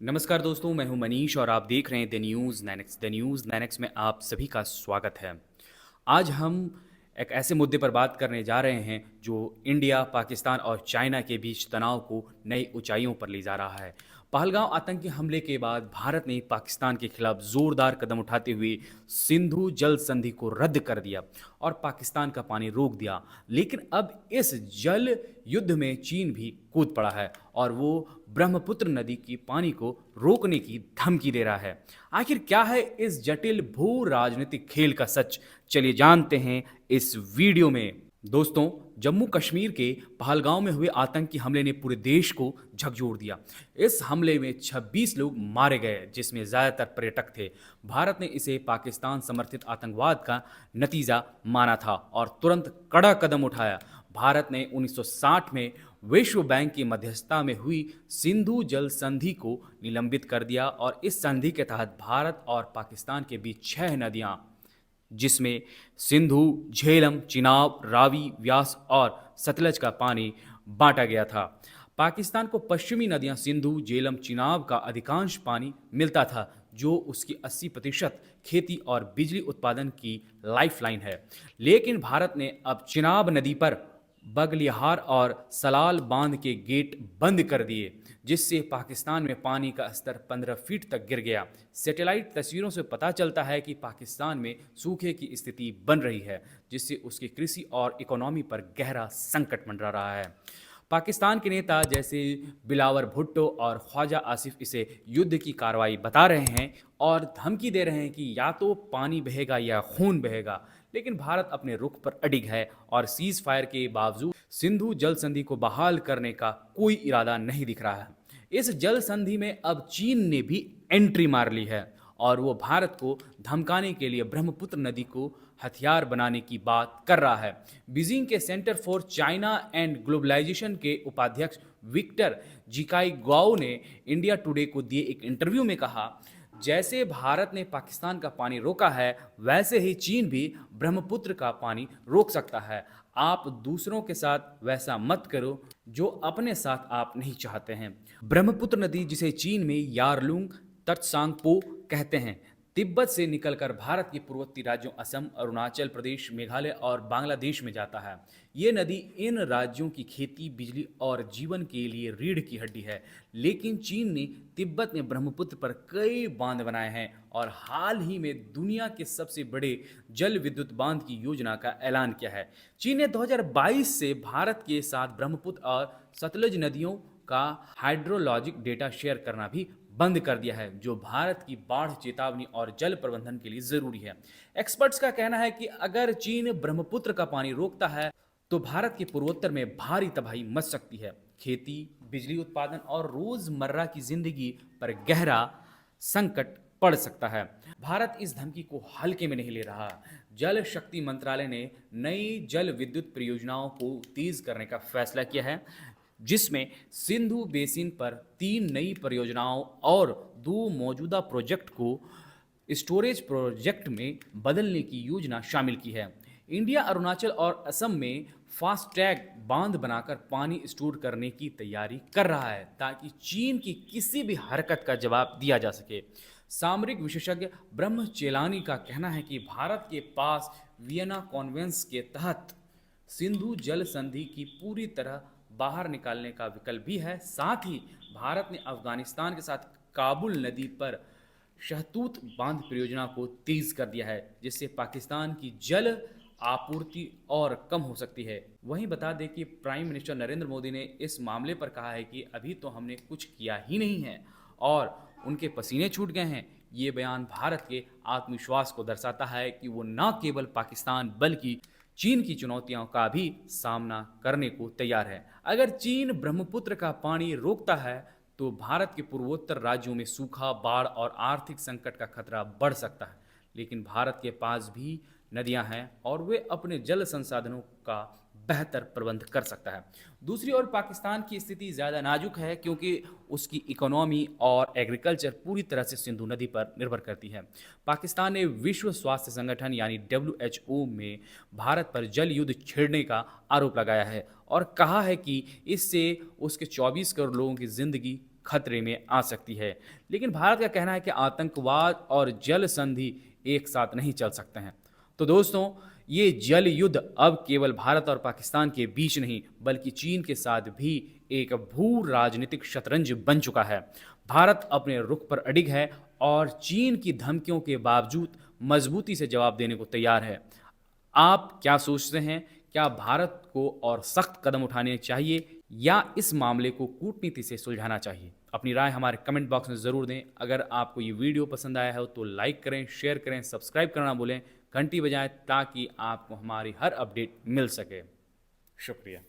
नमस्कार दोस्तों, मैं हूं मनीष और आप देख रहे हैं द न्यूज़ 9x में आप सभी का स्वागत है। आज हम एक ऐसे मुद्दे पर बात करने जा रहे हैं जो इंडिया, पाकिस्तान और चाइना के बीच तनाव को नई ऊंचाइयों पर ले जा रहा है। पहलगांव आतंकी हमले के बाद भारत ने पाकिस्तान के खिलाफ जोरदार कदम उठाते हुए सिंधु जल संधि को रद्द कर दिया और पाकिस्तान का पानी रोक दिया। लेकिन अब इस जल युद्ध में चीन भी कूद पड़ा है और वो ब्रह्मपुत्र नदी की पानी को रोकने की धमकी दे रहा है। आखिर क्या है इस जटिल भू राजनीतिक खेल का सच? चलिए जानते हैं इस वीडियो में। दोस्तों, जम्मू कश्मीर के पहलगांव में हुए आतंकी हमले ने पूरे देश को झकझोर दिया। इस हमले में 26 लोग मारे गए, जिसमें ज़्यादातर पर्यटक थे। भारत ने इसे पाकिस्तान समर्थित आतंकवाद का नतीजा माना था और तुरंत कड़ा कदम उठाया। भारत ने 1960 में विश्व बैंक की मध्यस्थता में हुई सिंधु जल संधि को निलंबित कर दिया और इस संधि के तहत भारत और पाकिस्तान के बीच 6 नदियां, जिसमें सिंधु, झेलम, चिनाब, रावी, व्यास और सतलज का पानी बांटा गया था। पाकिस्तान को पश्चिमी नदियां सिंधु, झेलम, चिनाब का अधिकांश पानी मिलता था, जो उसकी 80% खेती और बिजली उत्पादन की लाइफलाइन है। लेकिन भारत ने अब चिनाब नदी पर बगलिहार और सलाल बांध के गेट बंद कर दिए, जिससे पाकिस्तान में पानी का स्तर 15 फीट तक गिर गया। सैटेलाइट तस्वीरों से पता चलता है कि पाकिस्तान में सूखे की स्थिति बन रही है, जिससे उसकी कृषि और इकोनॉमी पर गहरा संकट मंडरा रहा है। पाकिस्तान के नेता जैसे बिलावर भुट्टो और ख्वाजा आसिफ इसे युद्ध की कार्रवाई बता रहे हैं और धमकी दे रहे हैं कि या तो पानी बहेगा या खून बहेगा। लेकिन भारत अपने रुख पर अडिग है और सीज फायर के बावजूद सिंधु जल संधि को बहाल करने का कोई इरादा नहीं दिख रहा है। इस जल संधि में अब चीन ने भी एंट्री मार ली है और वो भारत को धमकाने के लिए ब्रह्मपुत्र नदी को हथियार बनाने की बात कर रहा है। बीजिंग के centre for China and globalisation के उपाध्यक्ष विक्टर जिकाई गाओ ने इंडिया टुडे को दिए एक इंटरव्यू में कहा, जैसे भारत ने पाकिस्तान का पानी रोका है, वैसे ही चीन भी ब्रह्मपुत्र का पानी रोक सकता है। आप दूसरों के साथ वैसा मत करो जो अपने साथ आप नहीं चाहते हैं। ब्रह्मपुत्र नदी, जिसे चीन में यारलुंग तत्सांगपो कहते हैं, तिब्बत से निकलकर भारत के पूर्वोत्तर राज्यों असम, अरुणाचल प्रदेश, मेघालय और बांग्लादेश में जाता है। ये नदी इन राज्यों की खेती, बिजली और जीवन के लिए रीढ़ की हड्डी है। लेकिन चीन ने तिब्बत में ब्रह्मपुत्र पर कई बांध बनाए हैं और हाल ही में दुनिया के सबसे बड़े जल विद्युत बांध की योजना का ऐलान किया है। चीन ने 2022 से भारत के साथ ब्रह्मपुत्र और सतलज नदियों का हाइड्रोलॉजिक डेटा शेयर करना भी बंद कर दिया है, जो भारत की बाढ़ चेतावनी और जल प्रबंधन के लिए जरूरी है। एक्सपर्ट्स का कहना है कि अगर चीन ब्रह्मपुत्र का पानी रोकता है तो भारत के पूर्वोत्तर में भारी तबाही मच सकती है। खेती, बिजली उत्पादन और रोजमर्रा की जिंदगी पर गहरा संकट पड़ सकता है। भारत इस धमकी को हल्के में नहीं ले रहा। जल शक्ति मंत्रालय ने नई जल विद्युत परियोजनाओं को तेज करने का फैसला किया है, जिसमें सिंधु बेसिन पर 3 नई परियोजनाओं और 2 मौजूदा प्रोजेक्ट को स्टोरेज प्रोजेक्ट में बदलने की योजना शामिल की है। इंडिया अरुणाचल और असम में फास्ट ट्रैक बांध बनाकर पानी स्टोर करने की तैयारी कर रहा है, ताकि चीन की किसी भी हरकत का जवाब दिया जा सके। सामरिक विशेषज्ञ ब्रह्म चेलानी का कहना है कि भारत के पास वियना कॉन्वेंस के तहत सिंधु जल संधि की पूरी तरह बाहर निकालने का विकल्प भी है। साथ ही भारत ने अफगानिस्तान के साथ काबुल नदी पर शहतूत बांध परियोजना को तेज कर दिया है, जिससे पाकिस्तान की जल आपूर्ति और कम हो सकती है। वहीं बता दें कि प्राइम मिनिस्टर नरेंद्र मोदी ने इस मामले पर कहा है कि अभी तो हमने कुछ किया ही नहीं है और उनके पसीने छूट गए हैं। ये बयान भारत के आत्मविश्वास को दर्शाता है कि वो न केवल पाकिस्तान बल्कि चीन की चुनौतियों का भी सामना करने को तैयार है। अगर चीन ब्रह्मपुत्र का पानी रोकता है तो भारत के पूर्वोत्तर राज्यों में सूखा, बाढ़ और आर्थिक संकट का खतरा बढ़ सकता है। लेकिन भारत के पास भी नदियां हैं और वे अपने जल संसाधनों का बेहतर प्रबंध कर सकता है। दूसरी ओर पाकिस्तान की स्थिति ज़्यादा नाजुक है, क्योंकि उसकी इकोनॉमी और एग्रीकल्चर पूरी तरह से सिंधु नदी पर निर्भर करती है। पाकिस्तान ने विश्व स्वास्थ्य संगठन यानी WHO में भारत पर जल युद्ध छेड़ने का आरोप लगाया है और कहा है कि इससे उसके 24 करोड़ लोगों की जिंदगी खतरे में आ सकती है। लेकिन भारत का कहना है कि आतंकवाद और जल संधि एक साथ नहीं चल सकते हैं। तो दोस्तों, ये जल युद्ध अब केवल भारत और पाकिस्तान के बीच नहीं, बल्कि चीन के साथ भी एक भू राजनीतिक शतरंज बन चुका है। भारत अपने रुख पर अडिग है और चीन की धमकियों के बावजूद मजबूती से जवाब देने को तैयार है। आप क्या सोचते हैं? क्या भारत को और सख्त कदम उठाने चाहिए या इस मामले को कूटनीति से सुलझाना चाहिए? अपनी राय हमारे कमेंट बॉक्स में ज़रूर दें। अगर आपको ये वीडियो पसंद आया हो तो लाइक करें, शेयर करें, सब्सक्राइब करना ना भूलें, घंटी बजाएं ताकि आपको हमारी हर अपडेट मिल सके। शुक्रिया।